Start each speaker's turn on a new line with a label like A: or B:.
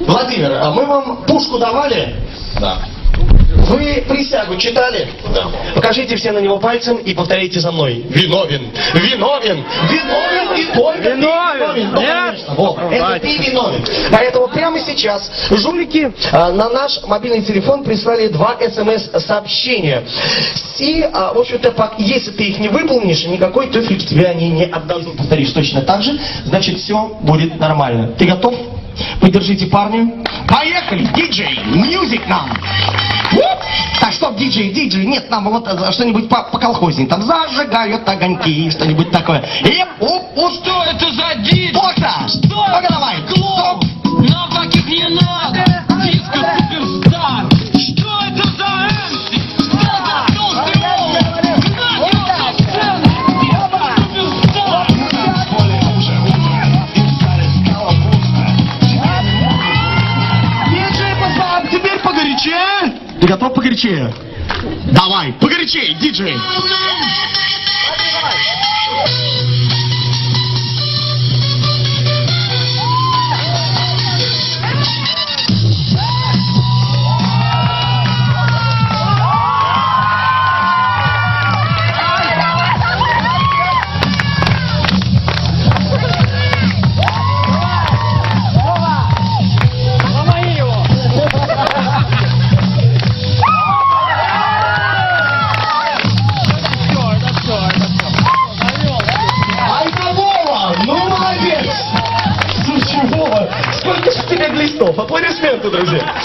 A: Владимир, а мы вам пушку давали?
B: Да.
A: Вы присягу читали?
B: Да.
A: Покажите все на него пальцем и повторите за мной. Виновен, виновен, виновен и только
C: Виновен.
A: ты виновен.
C: Нет.
A: Конечно, вот, это ты виновен. Поэтому прямо сейчас жулики на наш мобильный телефон прислали 2 смс-сообщения. И, в общем-то, если ты их не выполнишь, никакой туфельки тебе они не отдадут. Повторишь точно так же, значит, все будет нормально. Ты готов? Поддержите парня. Поехали! Диджей! Мьюзик нам! Так, стоп, диджей, нет, нам вот что-нибудь по-колхозней. Там зажигают огоньки, что-нибудь такое. И,
D: Что это за дичь?
A: Ота!
D: Что
A: Ну-ка,
D: это?
A: давай!
D: Клоун! Нам таких не надо! Диско суперстар! Что это за эмси? Что за толстый олух? На него со сцены! Диско суперстар!
A: Диджей, пацан, теперь погорячее! Ты готов погорячее? Давай, погорячее, диджей!